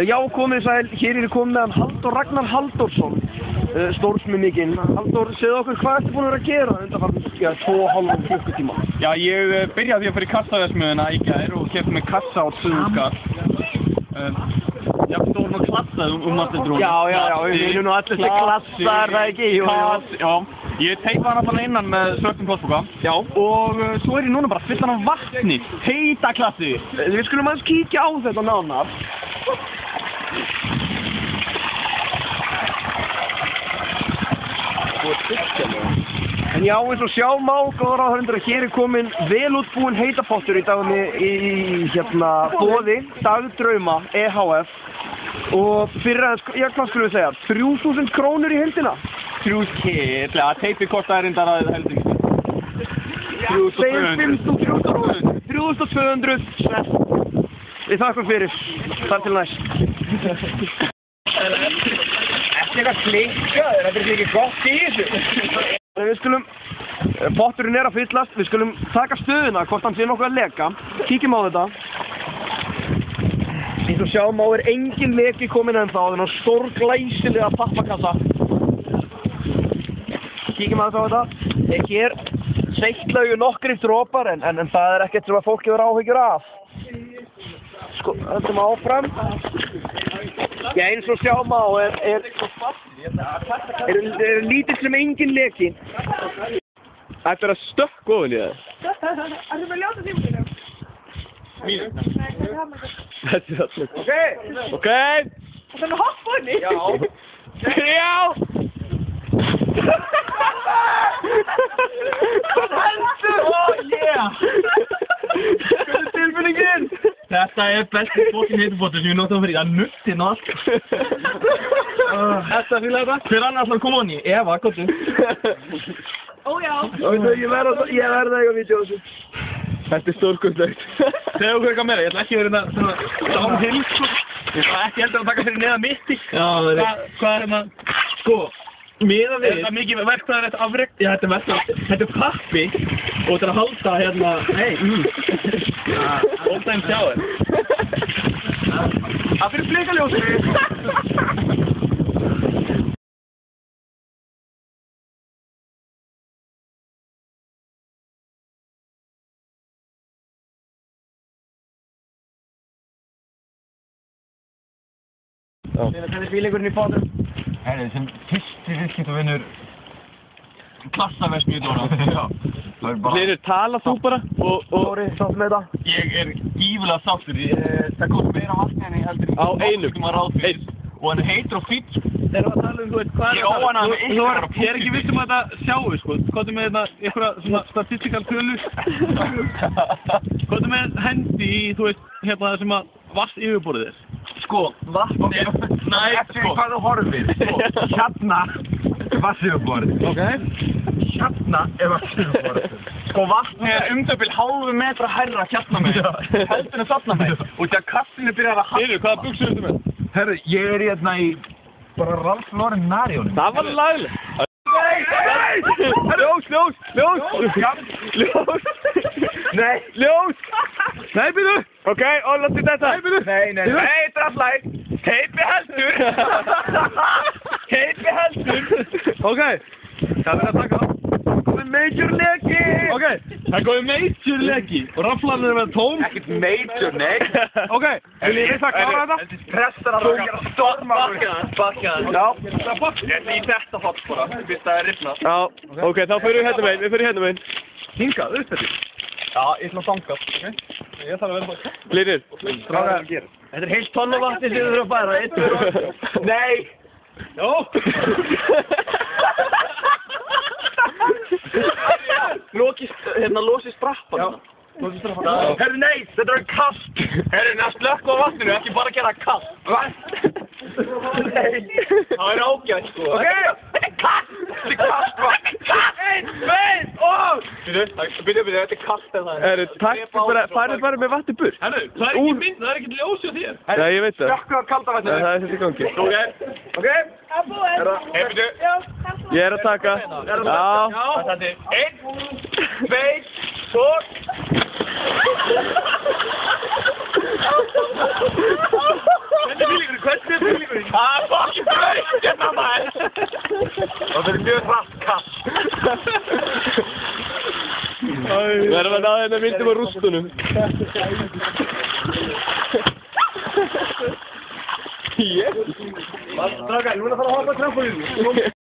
Já, komið sæl, hér komið með hann Halldór Ragnar Halldórsson, stórsmið Halldór, segðu okkur, hvað ertu búin að vera að gera undanfarið, 2,5 klukkutíma? Já, ég byrjaði því að fara í kassaverksmiðjuna í gær og keypti mig kassa á 2.000 ég stóð og klassaði allir drónum. Já, við viljum nú allir sem klassar, það ekki? Já, ég teipa hann alltaf innan með svörtum plastpoka. Já. Og svo ég núna bara fyllt hann af vatni, heita klassi. Við skulum aðeins kíkja á þetta nánar. En já, eins og sjá má, góðar áhörendur, að hér komin vel útbúinn heitapottur í dag í boði Dagdrauma EHF og fyrir að, já, hvað skulum við segja, 3.000 krónur í heildina? 3.000, ja, teipi kostar reyndar að heldur ekki. 3.200 snett. Við þakkum fyrir, þar til næst. Þetta eitthvað klinkaður, þetta ekki gott í þessu. Við skulum, potturinn að fyllast, við skulum taka stöðuna, hvort hann sé nokkuð að leka. Kíkjum á þetta. Eins og sjá má engin leki komin ennþá, þennan stórglæsilega pappakassa. Kíkjum aðeins á þetta. Hér seitlaugu nokkrir dropar, en það ekkert sem að fólk hefur áhyggjur af. Sko, höldum áfram. Já, eins og sjá má er lítill sem engin leki. Þetta að stökk ofan í það. Ertu með ljóta tímafélög? Mínu. Þetta alltaf. Ok. Það með hopp ofni? Já. Hvað heldur? Yeah! Hvað tilfinningin? Þetta besti fokkin heitupottur sem ég notað fyrir að nutti ná allt. Þetta fílaði þetta? Hver annar ætlar að koma honni? Eva, komdu. Ó já. Ég verða eitthvað vídeo á þessu. Þetta stórkostlegt. Segðu okkur eitthvað meira, ég ætla ekki að vera svona downhill, sko. Ég ætla ekki heldur að taka fyrir neða mitti. Já, það hvað hérna? Sko, miðað við. Er þetta mikið verkfræðilegt afrek? Já, þetta verkfræðilegt. Þetta pappi og þetta að halda hérna, old time shower. Það fyrir blikaljósið. Hvernig fílingurinn í fótum? Herri, sem fyrsti viðskiptavinur klassaverksmiðju Dóra. Hlynur, tala þú bara og Dóri, sátt með þetta? ég gífulega sáttur. Það kom meira vatni en ég heldur Á einum. Og hann heitur og fýtt. Erum við að tala þú veist, hvað Ég óana með Ég er ekki viss að þetta sjáu, sko. Hvað með þetta, einhverja svona statistikal tölu? Hvað með hendi í, þú veist, hérna sem að vass yfirborðið er? Sko, vatni er... Nei, sko. Hvað þú horfir? Hérna vassifborðið. Ok. Hérna vassifborðið. Sko, vatni er bil hálfu metra hærra hérna með. Heldurinn þarna með. Og þegar kassinu byrjar að Heyrðu, hvaða buxur ertu með? Herru, ég hérna í bara Ralph Lauren Narjónum. Það var laglega. Ljós! Nei, ljós! Nei, byrju! Ok, og láttu þetta. Nei, byrju! Nei, draflæg. Heipi heldur. Ok. Hvað er að taka það? Komið major leki. Ok, það komið major leki. Og raflan er með tóm. Ekkert major, nei. Ok, vil ég það klára þetta? Pressan að rúkja að storma. Bakka. Já. Ég í þetta hopp bara, fyrst það rifna. Já, ok, þá fyrir við hérna meginn. Hingað, upp þetta. Já, ég ætla að fanga. Ég þarf að vera bara. Hlynur. Þetta heilt tonn af vatni sem þið þurfum að færa. Nei. Jó. Losi strappan. Herru, nei, þetta er kast. Herru, það slökk á vatninu, ekki bara gera kast. Nei. Það er ágætt, sko. Ok, þetta er kast. Þetta er kast, vatn. Kast! Byrju, þetta er kast eða það. Herru, farið bara með vatni burt. Herru, það er ekki mynd, það er ekkert ljósi á þér. Já, ég veit það. Slökk á kalda vatninu. Það er þetta í gangi. Ok. Það búið. Byrju. Ég er að taka. Já. Það er 1, 2, svo. Hvernig er bílingurinn? Það fucking braut hérna maður! Það verður mjög hratt kast. Við erum að ná hérna myndum á rústunum. Strákar, ég vil að fara að hoppa á trampolínu.